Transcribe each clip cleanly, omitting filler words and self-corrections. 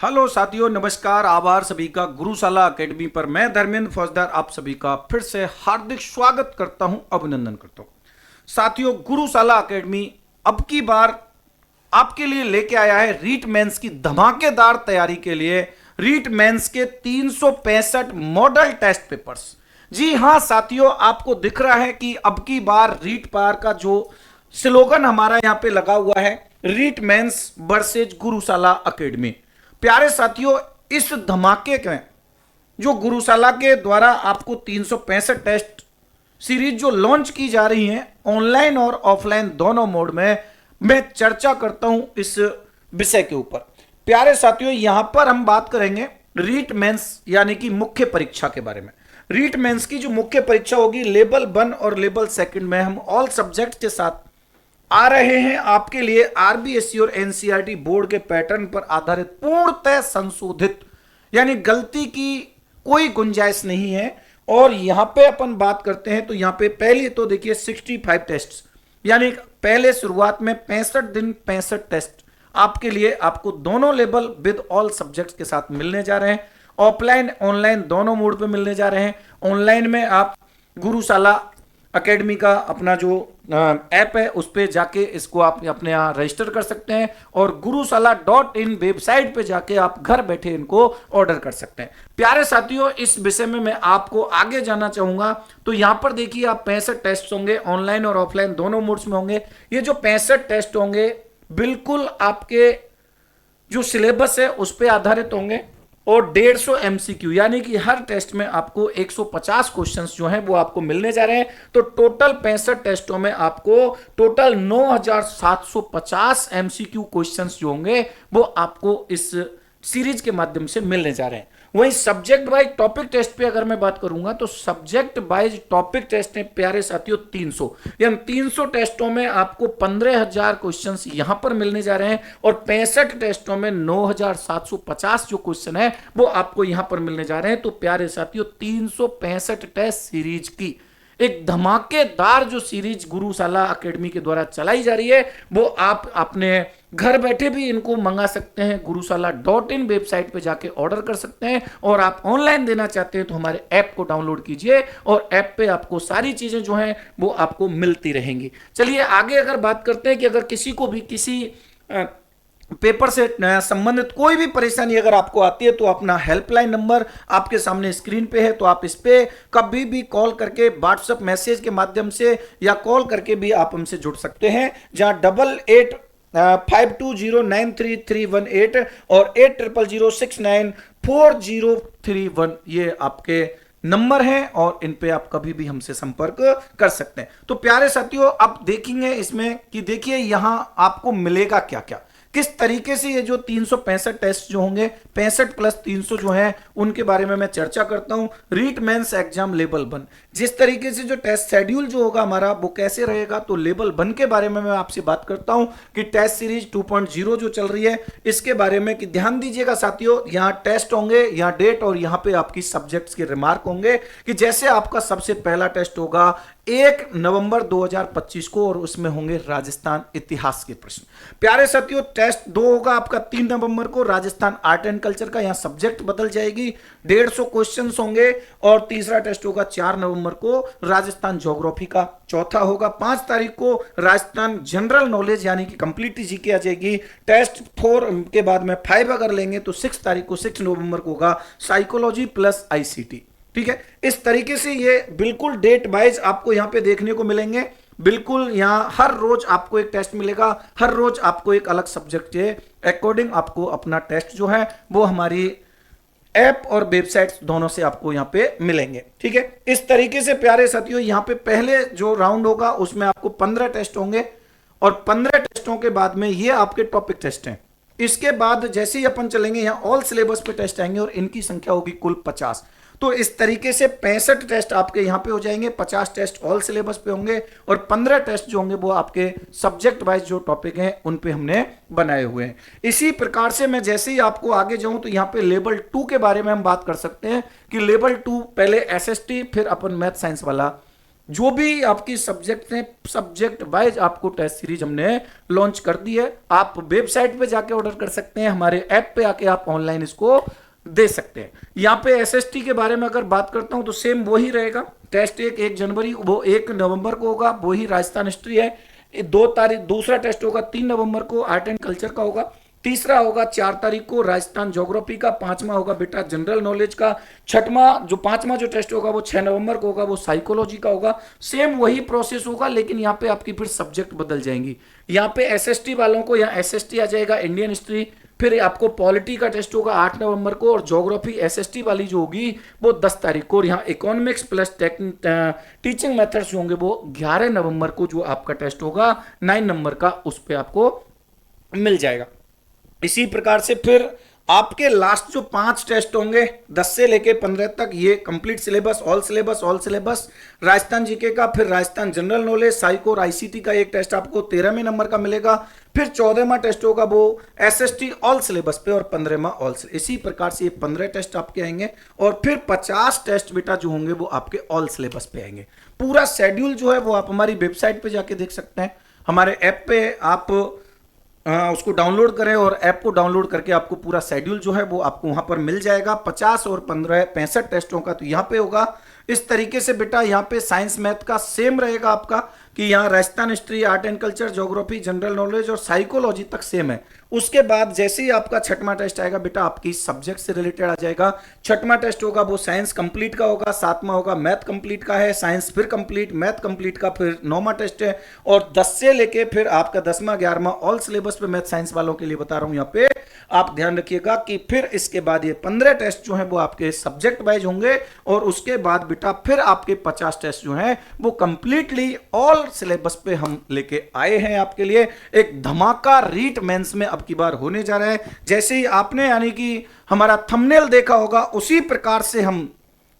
Hello साथियों, नमस्कार। आभार सभी का गुरुशाला एकेडमी पर। मैं धर्मेंद्र फौजदार आप सभी का फिर से हार्दिक स्वागत करता हूं, अभिनंदन करता हूं। साथियों, गुरुशाला एकेडमी अब की बार आपके लिए लेके आया है रीट मेंस की धमाकेदार तैयारी के लिए रीट मेंस के 365 मॉडल टेस्ट पेपर्स। जी हां साथियों, आपको दिख रहा है कि अब की बार रीट पार का जो स्लोगन हमारा यहां पे लगा हुआ है, रीट मेंस वर्सेज गुरुशाला एकेडमी। प्यारे साथियों, इस धमाके के जो गुरुशाला के द्वारा आपको 365 टेस्ट सीरीज जो लॉन्च की जा रही है ऑनलाइन और ऑफलाइन दोनों मोड में, मैं चर्चा करता हूं इस विषय के ऊपर। प्यारे साथियों, यहां पर हम बात करेंगे रीट मेंस यानी कि मुख्य परीक्षा के बारे में। रीट मेंस की जो मुख्य परीक्षा होगी, लेवल 1 और लेवल 2 में हम ऑल सब्जेक्ट के साथ आ रहे हैं आपके लिए आरबीएससी और एनसीईआरटी बोर्ड के पैटर्न पर आधारित, पूर्णतः संशोधित, यानी गलती की कोई गुंजाइश नहीं है। और यहां पे अपन बात करते हैं तो यहां पे पहले तो देखिए 65 टेस्ट, यानी पहले शुरुआत में 65 दिन 65 टेस्ट आपके लिए आपको दोनों लेवल विद ऑल सब्जेक्ट्स के साथ मिलने जा रहे हैं। ऑफलाइन ऑनलाइन दोनों मोड पे मिलने जा रहे हैं। ऑनलाइन में आप गुरुशाला एकेडमी का अपना जो ऐप है उस पे जाके इसको आप अपने यहाँ रजिस्टर कर सकते हैं और gurushalain वेबसाइट पे जाके आप घर बैठे इनको ऑर्डर कर सकते हैं। प्यारे साथियों, इस विषय में मैं आपको आगे जाना चाहूंगा। तो यहाँ पर देखिए, आप 65 टेस्ट होंगे, ऑनलाइन और ऑफलाइन दोनों मोड्स में होंगे। ये जो 65 टेस्ट होंगे बिल्कुल आपके जो सिलेबस है उस पर आधारित होंगे और 150 एमसीक्यू, यानी कि हर टेस्ट में आपको 150 क्वेश्चंस जो हैं वो आपको मिलने जा रहे हैं। तो टोटल 65 टेस्टों में आपको टोटल 9750 एमसीक्यू क्वेश्चंस जो होंगे वो आपको इस सीरीज के माध्यम से मिलने जा रहे हैं। वहीं सब्जेक्ट वाइज टॉपिक टेस्ट पे अगर मैं बात करूंगा तो सब्जेक्ट वाइज टॉपिक टेस्ट है प्यारे साथियों 300, यानी 300 टेस्टों में आपको 15,000 क्वेश्चंस यहां पर मिलने जा रहे हैं और 65 टेस्टों में 9,750 जो क्वेश्चन है वो आपको यहां पर मिलने जा रहे हैं। तो प्यारे साथियों, 365 टेस्ट सीरीज की एक धमाकेदार जो सीरीज गुरुशाला एकेडमी के द्वारा चलाई जा रही है वो आप अपने घर बैठे भी इनको मंगा सकते हैं। gurushalain वेबसाइट पे जाके ऑर्डर कर सकते हैं और आप ऑनलाइन देना चाहते हैं तो हमारे ऐप को डाउनलोड कीजिए और ऐप पे आपको सारी चीजें जो हैं वो आपको मिलती रहेंगी। चलिए आगे अगर बात करते हैं कि अगर किसी को भी किसी पेपर से संबंधित कोई भी परेशानी अगर आपको आती है तो अपना हेल्पलाइन नंबर आपके सामने स्क्रीन पे है, तो आप इस पे कभी भी कॉल करके व्हाट्सएप मैसेज के माध्यम से या कॉल करके भी आप हमसे जुड़ सकते हैं, जहां 8852093318 और 8000694031 ये आपके नंबर हैं और इन पे आप कभी भी हमसे संपर्क कर सकते हैं। तो प्यारे साथियों, अब देखेंगे इसमें कि देखिए यहां आपको मिलेगा क्या क्या, किस तरीके से ये जो 365 टेस्ट जो होंगे, 65 प्लस 300 जो हैं उनके बारे में मैं चर्चा करता हूं। रीट मेंस एग्जाम लेवल 1, जिस तरीके से जो टेस्ट शेड्यूल जो होगा हमारा वो कैसे रहेगा, तो लेवल 1 के बारे में मैं आपसे बात करता हूं कि टेस्ट सीरीज 2.0 जो चल रही है इसके बारे में कि ध्यान दीजिएगा साथियों। यहां टेस्ट होंगे, यहां डेट और यहां पे आपकी सब्जेक्ट्स के रिमार्क होंगे कि जैसे आपका सबसे पहला टेस्ट होगा 1 नवंबर 2025 को और उसमें होंगे राजस्थान इतिहास के प्रश्न। प्यारे साथियों, टेस्ट 2 होगा आपका 3 नवंबर को राजस्थान आर्ट एंड कल्चर का, यहां सब्जेक्ट बदल जाएगी, 150 क्वेश्चंस होंगे। और तीसरा टेस्ट होगा 4 नवंबर को राजस्थान ज्योग्राफी का। चौथा होगा 5 तारीख को राजस्थान जनरल नॉलेज यानी कि कंप्लीट जीके आ जाएगी। टेस्ट 4 के बाद में 5 अगर लेंगे तो 6 तारीख को 6 नवंबर को होगा साइकोलॉजी प्लस आईसीटी। ठीक है, इस तरीके से ये बिल्कुल डेट वाइज आपको यहां पे देखने को मिलेंगे। बिल्कुल यहां हर रोज आपको एक टेस्ट मिलेगा, हर रोज आपको एक अलग सब्जेक्ट के अकॉर्डिंग आपको अपना टेस्ट जो है वो हमारी ऐप और वेबसाइट दोनों से आपको यहां पे मिलेंगे। ठीक है, इस तरीके से प्यारे साथियों यहां पे पहले जो राउंड होगा उसमें आपको 15 टेस्ट होंगे और 15 टेस्टों के बाद में ये आपके टॉपिक टेस्ट हैं। इसके बाद जैसे ही अपन चलेंगे यहां ऑल सिलेबस पे टेस्ट आएंगे और इनकी संख्या होगी कुल 50। तो इस तरीके से 65 टेस्ट आपके यहां पे हो जाएंगे, 50 टेस्ट ऑल सिलेबस पे होंगे और 15 टेस्ट जो होंगे वो आपके सब्जेक्ट वाइज जो टॉपिक हैं उन पे हमने बनाए हुए हैं। इसी प्रकार से मैं जैसे ही आपको आगे जाऊं तो यहां पे लेवल 2 के बारे में हम बात कर सकते हैं कि लेवल 2 पहले एसएसटी फिर अपन मैथ साइंस वाला जो भी आपकी सब्जेक्ट हैं, सब्जेक्ट वाइज आपको टेस्ट सीरीज हमने लॉन्च कर दी है। आप वेबसाइट पे जाके ऑर्डर कर सकते हैं, हमारे ऐप पे आके आप ऑनलाइन इसको दे सकते हैं। यहाँ पे एसएसटी के बारे में अगर बात करता हूं तो सेम वही रहेगा। टेस्ट 1 जनवरी, वो 1 नवंबर को होगा, वही राजस्थान हिस्ट्री है। 2 तारीख दूसरा टेस्ट होगा 3 नवंबर को आर्ट एंड कल्चर का होगा। तीसरा होगा 4 तारीख को राजस्थान ज्योग्राफी का। पांचवा होगा बेटा जनरल नॉलेज का। पांचवा जो टेस्ट होगा वो 6 नवंबर को होगा, वो साइकोलॉजी का होगा। सेम वही प्रोसेस होगा, लेकिन यहाँ पे आपकी फिर सब्जेक्ट बदल जाएंगी। यहाँ पे एसएसटी वालों को यहाँ एसएसटी आ जाएगा, इंडियन हिस्ट्री। फिर आपको पॉलिटी का टेस्ट होगा 8 नवंबर को, और ज्योग्राफी एसएसटी वाली जो होगी वो 10 तारीख को। और यहाँ इकोनॉमिक्स प्लस टीचिंग मेथड्स होंगे वो 11 नवंबर को जो आपका टेस्ट होगा 9 नंबर का, उस पर आपको मिल जाएगा। इसी प्रकार से फिर आपके लास्ट जो 5 टेस्ट होंगे 10 से लेके 15 तक, ये complete syllabus, all syllabus Rajasthan GK का, फिर राजस्थान जनरल नॉलेज, साइको और आईसीटी का एक टेस्ट आपको 13वें नंबर का मिलेगा। फिर 14वां टेस्ट होगा वो एसएसटी ऑल सिलेबस पे, और 15वां ऑल सिलेबस। इसी प्रकार से ये 15 टेस्ट आपके आएंगे, और फिर 50 टेस्ट बेटा जो होंगे वो आपके ऑल सिलेबस पे आएंगे। पूरा शेड्यूल जो है वो आप हमारी वेबसाइट पे जाके देख सकते हैं। हमारे ऐप पे आप उसको डाउनलोड करें, और ऐप को डाउनलोड करके आपको पूरा शेड्यूल जो है वो आपको वहां पर मिल जाएगा। 50 और 15 65 टेस्टों का तो यहाँ पे होगा। इस तरीके से बेटा यहाँ पे साइंस मैथ का सेम रहेगा आपका, कि यहाँ Rajasthan history, art and culture, geography, general knowledge और साइकोलॉजी तक सेम है। उसके बाद जैसे ही आपका 6वां टेस्ट आएगा बेटा आपकी सब्जेक्ट से रिलेटेड आ जाएगा। 6वां टेस्ट होगा वो साइंस कंप्लीट का होगा, 7वां होगा मैथ कंप्लीट का है, साइंस फिर कंप्लीट, मैथ कंप्लीट का फिर 9वां टेस्ट है, और 10 से लेके फिर आपका 10वां 11वां ऑल सिलेबस पे मैथ साइंस वालों के लिए बता रहा हूं। यहाँ पे आप ध्यान रखिएगा कि फिर इसके बाद ये 15 टेस्ट जो है वो आपके सब्जेक्ट वाइज होंगे, और उसके बाद बेटा फिर आपके 50 टेस्ट जो है वो कंप्लीटली ऑल सिलेबस पे हम लेके आए हैं आपके लिए। एक धमाका रीट मेंस में अब की बार होने जा रहा है। जैसे ही आपने यानी कि हमारा थंबनेल देखा होगा, उसी प्रकार से हम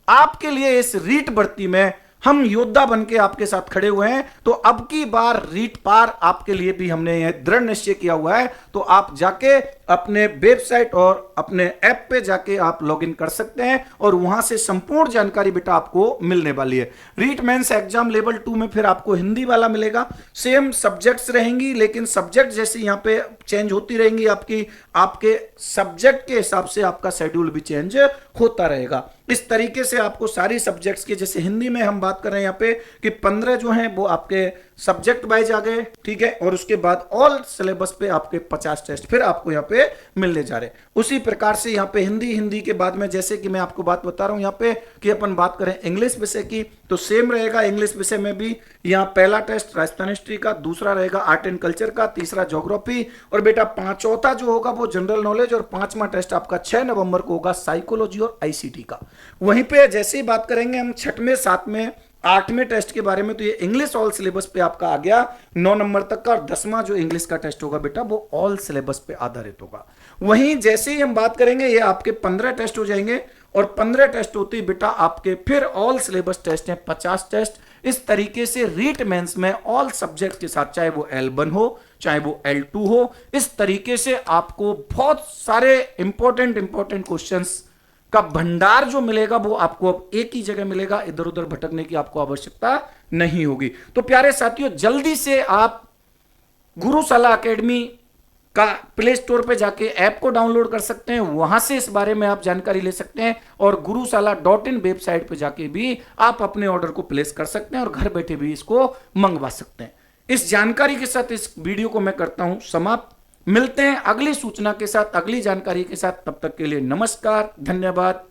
आपके लिए इस रीट भर्ती में हम योद्धा बन के आपके साथ खड़े हुए हैं। तो अब की बार रीट पार आपके लिए भी हमने यह दृढ़ निश्चय किया हुआ है। तो आप जाके अपने वेबसाइट और अपने ऐप पे जाके आप लॉगिन कर सकते हैं, और वहां से संपूर्ण जानकारी बेटा आपको मिलने वाली है। रीट मेंस एग्जाम लेवल 2 में फिर आपको हिंदी वाला मिलेगा। सेम सब्जेक्ट्स रहेंगी, लेकिन सब्जेक्ट जैसे यहाँ पे चेंज होती रहेंगी आपके सब्जेक्ट के हिसाब से आपका शेड्यूल भी चेंज होता रहेगा। इस तरीके से आपको सारी सब्जेक्ट्स के, जैसे हिंदी में हम बात कर रहे हैं यहाँ पे कि 15 जो हैं वो आपके सब्जेक्ट वाइज आ गए, ठीक है, और उसके बाद ऑल सिलेबस पे आपके 50 टेस्ट फिर आपको यहाँ पे मिलने जा रहे हैं। उसी प्रकार से यहाँ पे हिंदी के बाद में, जैसे कि मैं आपको बात बता रहा हूँ यहाँ पे कि अपन बात करें इंग्लिश विषय की, तो सेम रहेगा। इंग्लिश विषय में भी यहाँ पहला टेस्ट राजस्थान हिस्ट्री का, दूसरा रहेगा आर्ट एंड कल्चर का, तीसरा ज्योग्राफी, और बेटा चौथा जो होगा वो जनरल नॉलेज, और 5वां टेस्ट आपका 6 नवंबर को होगा साइकोलॉजी और आईसीटी का। वहीं पे जैसे ही बात करेंगे हम 6वें 7वें 8वें टेस्ट के बारे में, तो ये इंग्लिश ऑल सिलेबस पे आपका आ गया 9 नंबर तक का, और 10वां जो इंग्लिश का टेस्ट होगा बेटा वो ऑल सिलेबस पे आधारित होगा। वहीं जैसे ही हम बात करेंगे ये आपके 15 टेस्ट हो जाएंगे, और 15 टेस्ट होते ही बेटा आपके फिर ऑल सिलेबस टेस्ट हैं 50 टेस्ट। इस तरीके से रीट मेंस में ऑल सब्जेक्ट के साथ, चाहे वो L1 हो चाहे वो L2 हो, इस तरीके से आपको बहुत सारे इंपॉर्टेंट क्वेश्चंस का भंडार जो मिलेगा वो आपको अब एक ही जगह मिलेगा। इधर उधर भटकने की आपको आवश्यकता नहीं होगी। तो प्यारे साथियों, जल्दी से आप गुरुशाला एकेडमी का प्ले स्टोर पे जाके ऐप को डाउनलोड कर सकते हैं, वहां से इस बारे में आप जानकारी ले सकते हैं, और gurushalain वेबसाइट पे जाके भी आप अपने ऑर्डर को प्लेस कर सकते हैं, और घर बैठे भी इसको मंगवा सकते हैं। इस जानकारी के साथ इस वीडियो को मैं करता हूं समाप्त। मिलते हैं अगली सूचना के साथ, अगली जानकारी के साथ। तब तक के लिए नमस्कार, धन्यवाद।